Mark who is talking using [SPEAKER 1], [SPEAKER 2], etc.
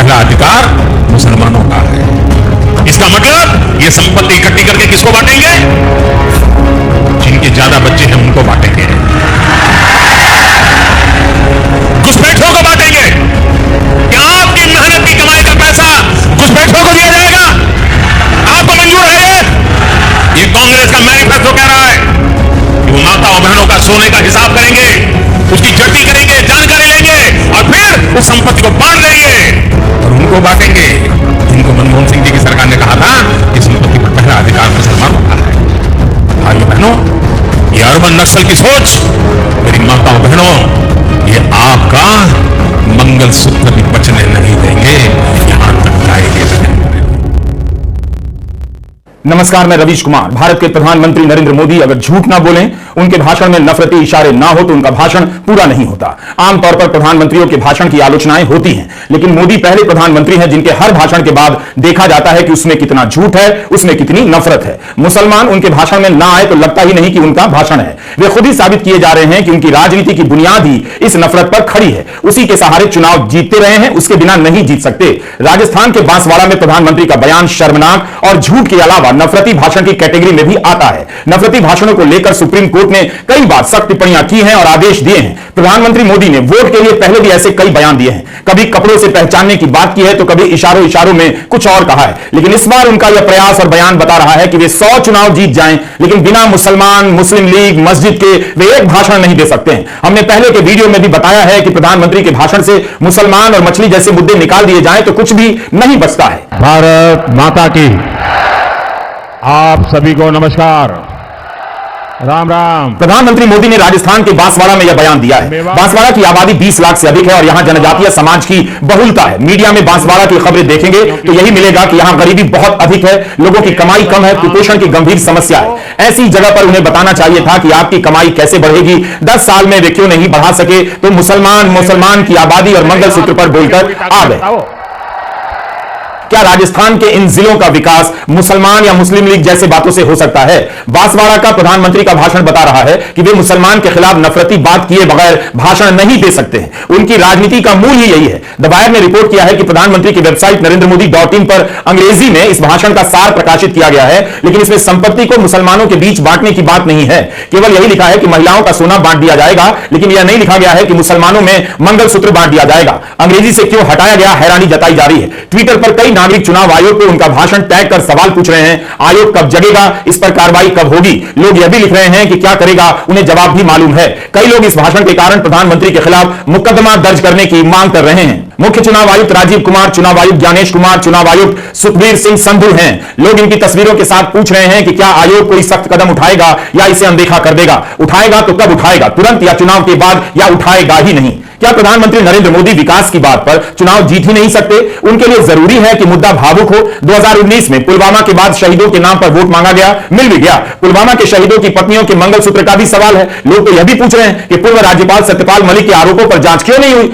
[SPEAKER 1] पहला अधिकार मुसलमानों का है। इसका मतलब ये संपत्ति इकट्ठी करके किसको बांटेंगे? जिनके ज्यादा बच्चे हैं उनको बांटेंगे, घुसपैठियों को बांटेंगे। क्या आपकी मेहनत की कमाई का पैसा घुसपैठियों को दिया जाएगा? आपको मंजूर है? ये कांग्रेस का मैनिफेस्टो कह रहा है कि वो माता और बहनों का सोने का हिसाब करेंगे, उसकी जड़ती करेंगे, जानकारी लेंगे और फिर उस संपत्ति को बांट देंगे और उनको बांटेंगे जिनको मनमोहन सिंह जी की सरकार ने कहा था कि संपत्ति पर पहला अधिकार मुसलमानों का है। भाइयों बहनों, ये अर्बन नक्सल की सोच, मेरी माताओं बहनों, ये आपका मंगलसूत्र भी बचने नहीं देंगे, यहां तक जाएंगे।
[SPEAKER 2] नमस्कार, मैं रवीश कुमार। भारत के प्रधानमंत्री नरेंद्र मोदी अगर झूठ ना बोलें, उनके भाषण में नफरती इशारे ना हो तो उनका भाषण पूरा नहीं होता। आमतौर पर प्रधानमंत्रियों के भाषण की आलोचनाएं होती हैं, लेकिन मोदी पहले प्रधानमंत्री हैं जिनके हर भाषण के बाद देखा जाता है कि उसमें कितना झूठ है, उसमें कितनी नफरत है। मुसलमान उनके भाषण में ना आए तो लगता ही नहीं कि उनका भाषण है। वे खुद ही साबित किए जा रहे हैं कि उनकी राजनीति की बुनियाद ही इस नफरत पर खड़ी है। उसी के सहारे चुनाव जीतते रहे हैं, उसके बिना नहीं जीत सकते। राजस्थान के बांसवाड़ा में प्रधानमंत्री का बयान शर्मनाक और झूठ के अलावा नफरती भाषण की कैटेगरी में भी आता है। नफरती भाषणों को लेकर सुप्रीम कोर्ट ने कई बार सख्त टिप्पणियां की हैं और आदेश दिए हैं। प्रधानमंत्री मोदी ने वोट के लिए पहले भी ऐसे कई बयान दिए हैं। कभी कपड़ों से पहचानने की बात की है तो कभी इशारों में कुछ और कहा है। लेकिन इस बार उनका यह प्रयास और बयान बता रहा है कि वे 100 चुनाव जीत जाएं, लेकिन बिना मुसलमान, मुस्लिम लीग, मस्जिद के वे एक भाषण नहीं दे सकते हैं। हमने पहले के वीडियो में भी बताया है कि प्रधानमंत्री के भाषण से मुसलमान और मछली जैसे मुद्दे निकाल दिए जाएं तो कुछ भी नहीं बचता है।
[SPEAKER 3] भारत माता की। आप सभी को नमस्कार, राम राम।
[SPEAKER 2] प्रधानमंत्री मोदी ने राजस्थान के बांसवाड़ा में यह बयान दिया है। बांसवाड़ा की आबादी 20 लाख से अधिक है और यहां जनजातीय समाज की बहुलता है। मीडिया में बांसवाड़ा की खबरें देखेंगे तो यही मिलेगा कि यहां गरीबी बहुत अधिक है, लोगों की कमाई कम है, कुपोषण की गंभीर समस्या है। ऐसी जगह पर उन्हें बताना चाहिए था कि आपकी कमाई कैसे बढ़ेगी। 10 साल में वे क्यों नहीं बढ़ा सके, तो मुसलमान की आबादी और मंगलसूत्र पर बोलकर आ गए। क्या राजस्थान के इन जिलों का विकास मुसलमान या मुस्लिम लीग जैसे बातों से हो सकता है? बांसवाड़ा का प्रधानमंत्री का भाषण बता रहा है कि वे मुसलमान के खिलाफ नफरती बात किए बगैर भाषण नहीं दे सकते हैं। उनकी राजनीति का मूल ही यही है। द वायर ने रिपोर्ट किया है कि प्रधानमंत्री की वेबसाइट नरेंद्रमोदी.in पर अंग्रेजी में इस भाषण का सार प्रकाशित किया गया है, लेकिन इसमें संपत्ति को मुसलमानों के बीच बांटने की बात नहीं है। केवल यही लिखा है कि महिलाओं का सोना बांट दिया जाएगा, लेकिन यह नहीं लिखा गया है कि मुसलमानों में मंगलसूत्र बांट दिया जाएगा। अंग्रेजी से क्यों हटाया गया, हैरानी जताई जा रही है। ट्विटर पर कई नागरिक चुनाव आयोग को उनका भाषण टैग कर सवाल पूछ रहे हैं। आयोग कब जगेगा, इस पर कार्रवाई कब होगी? लोग यह भी लिख रहे हैं कि क्या करेगा, उन्हें जवाब भी मालूम है। कई लोग इस भाषण के कारण प्रधानमंत्री के खिलाफ मुकदमा दर्ज करने की मांग कर रहे हैं। मुख्य चुनाव आयुक्त राजीव कुमार, चुनाव आयुक्त ज्ञानेश कुमार, चुनाव आयुक्त सुखबीर सिंह संधू हैं। लोग इनकी तस्वीरों के साथ पूछ रहे हैं कि क्या आयोग कोई सख्त कदम उठाएगा या इसे अनदेखा कर देगा। उठाएगा तो कब उठाएगा, तुरंत या चुनाव के बाद, या उठाएगा ही नहीं? क्या प्रधानमंत्री नरेंद्र मोदी विकास की बात पर चुनाव जीत ही नहीं सकते? उनके लिए जरूरी है कि मुद्दा भावुक हो। 2019 में पुलवामा के बाद शहीदों के नाम पर वोट मांगा गया, मिल भी गया। पुलवामा के शहीदों की पत्नियों के मंगलसूत्र का भी सवाल है। लोग तो यह भी पूछ रहे हैं कि पूर्व राज्यपाल सत्यपाल मलिक के आरोपों पर जांच क्यों नहीं हुई।